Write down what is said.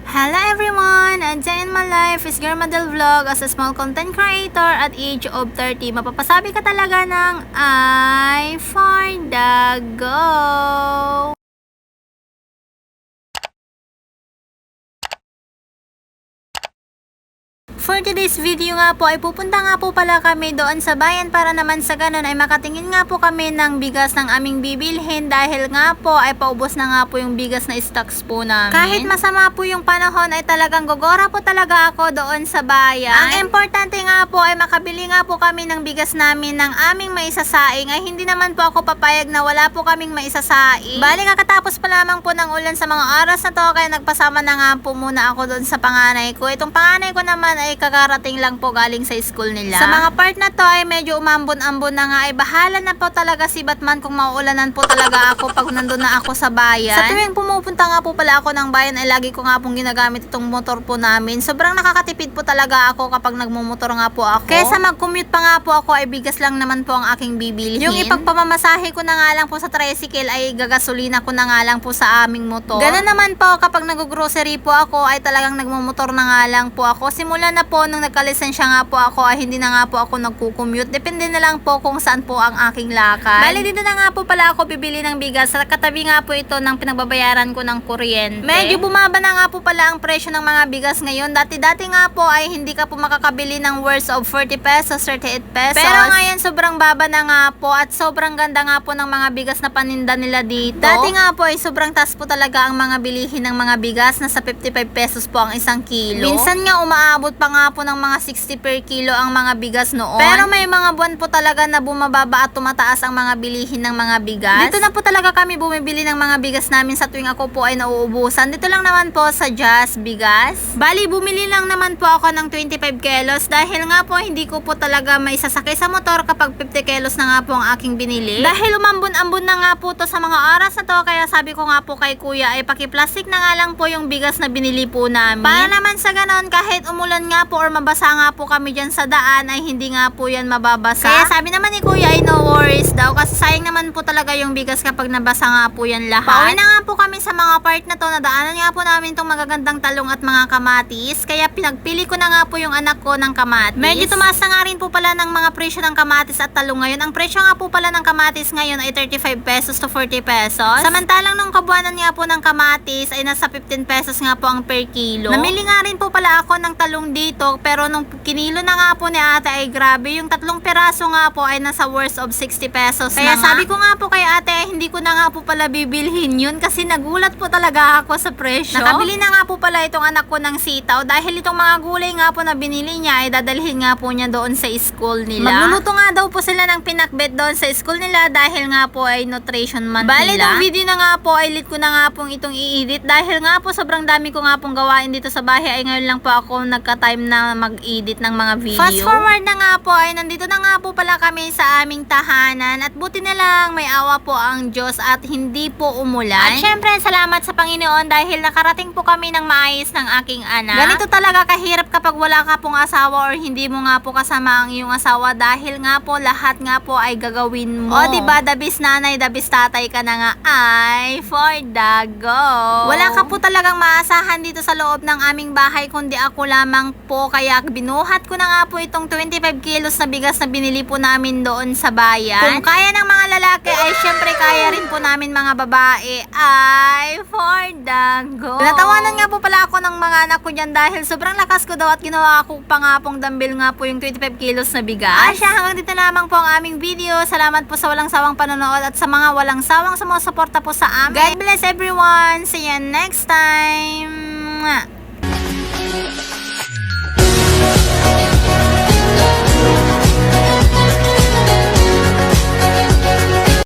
Hello everyone! And day in my life is Girl Madel Vlog as a small content creator at age of 30. Mapapasabi ka talaga ng I for the go! For today's video nga po ay pupunta nga po pala kami doon sa bayan para naman sa ganun ay makatingin nga po kami ng bigas ng aming bibilhin dahil nga po ay paubos na nga po yung bigas na stocks po namin. Kahit masama po yung panahon ay talagang gogora po talaga ako doon sa bayan. Ang importante nga po ay makabili nga po kami ng bigas namin ng aming maisasaing ay hindi naman po ako papayag na wala po kaming maisasaing. Bali kakatapos pa lamang po ng ulan sa mga oras na to kaya nagpasama na nga po muna ako doon sa panganay ko. Itong panganay ko naman ay kakarating lang po galing sa school nila. Sa mga part na to ay medyo umambon-ambon na nga ay bahala na po talaga si Batman kung mauulanan po talaga ako pag nandun na ako sa bayan. Sa tuwing pumupunta nga po pala ako ng bayan ay lagi ko nga pong ginagamit itong motor po namin. Sobrang nakakatipid po talaga ako kapag nagmumotor nga po ako. Kesa mag-commute pa nga po ako ay bigas lang naman po ang aking bibilhin. Yung ipagpamamasahe ko na nga lang po sa tricycle ay gagasolina ko na nga lang po sa aming motor. Ganun naman po kapag nag-grocery po ako ay talagang nagmumotor na nga lang po ako. Simula na po nung nagkalisensya nga po ako ay hindi na nga po ako nagkukommute. Depende na lang po kung saan po ang aking lakad. Bali dito na nga po pala ako bibili ng bigas. Sa katabi nga po ito ng pinagbabayaran ko ng kuryente. Medyo bumaba na nga po pala ang presyo ng mga bigas ngayon. Dati-dati nga po ay hindi ka po makakabili ng worth of 40 pesos, 38 pesos. Pero ngayon sobrang baba na nga po at sobrang ganda nga po ng mga bigas na paninda nila dito. Dati nga po ay sobrang taas po talaga ang mga bilihin ng mga bigas. Nasa 55 pesos po ang isang kilo. Minsan nga umaabot pa nga po ng mga 60 per kilo ang mga bigas noon. Pero may mga buwan po talaga na bumababa at tumataas ang mga bilihin ng mga bigas. Dito na po talaga kami bumibili ng mga bigas namin sa tuwing ako po ay nauubusan. Dito lang naman po sa Just Bigas. Bali, bumili lang naman po ako ng 25 kilos dahil nga po hindi ko po talaga may sasakay sa motor kapag 50 kilos na nga po ang aking binili. Dahil umambon-ambon na nga po to sa mga oras na to kaya sabi ko nga po kay kuya ay pakiplastic na nga lang po yung bigas na binili po namin. Para naman sa ganon kahit umulan nga po or mabasa nga po kami dyan sa daan ay hindi nga po yan mababasa. Kaya sabi naman ni kuya ay no worries daw kasi sayang naman po talaga yung bigas kapag nabasa nga po yan lahat. Pauwi na nga po kami sa mga part na to, nadaanan nga po namin itong magagandang talong at mga kamatis kaya pinagpili ko na nga po yung anak ko ng kamatis. Medyo tumaas na nga rin po pala ng mga presyo ng kamatis at talong ngayon. Ang presyo nga po pala ng kamatis ngayon ay 35 pesos to 40 pesos. Samantalang nung kabuanan nga po ng kamatis ay nasa 15 pesos nga po ang per kilo. Namili nga rin po pala ako ng talong dito pero nung kinilo na nga po ni ate ay grabe. Yung 3 piraso nga po ay nasa worth of 60 pesos kaya na sabi ko nga po kay ate hindi ko na nga po pala bibilhin yun kasi nagulat po talaga ako sa presyo. Nakabili na nga po pala itong anak ko ng sitaw dahil itong mga gulay nga po na binili niya ay dadalhin nga po niya doon sa school nila. Magluluto nga daw po sila ng pinakbet doon sa school nila dahil nga po ay nutrition month nila. Bali itong video na nga po ay lit ko na nga pong itong i-edit dahil nga po sobrang dami ko nga pong gawain dito sa bahay ay ngayon lang po ako nagka-time na mag-edit ng mga video. Fast forward na nga po ay nandito na nga po pala kami sa aming tahanan at buti na lang may awa po ang Diyos at hindi po umulan. At syempre salamat sa Panginoon dahil nakarating po kami ng maayos ng aking anak. Ganito talaga kahirap kapag wala ka pong asawa or hindi mo nga po kasama ang iyong asawa dahil nga po lahat nga po ay gagawin mo. O diba, dabis nanay, dabis tatay ka na nga ay for the go. Wala ka po talagang maasahan dito sa loob ng aming bahay kundi ako lamang po kaya binuhat ko na nga po itong 25 kilos na bigas na binili po namin doon sa bayan. Kung kaya ng mga lalaki ay syempre kaya rin po namin mga babae ay for the go. Natawanan nga po pala ako ng mga anak ko dyan dahil sobrang lakas ko daw at ginawa ko pa nga pong dumbbell nga po yung 25 kilos na bigas. Asya, hanggang dito lamang po ang aming video. Salamat po sa walang sawang panonood at sa mga walang sawang sumusuporta po sa amin. God bless everyone. See you next time.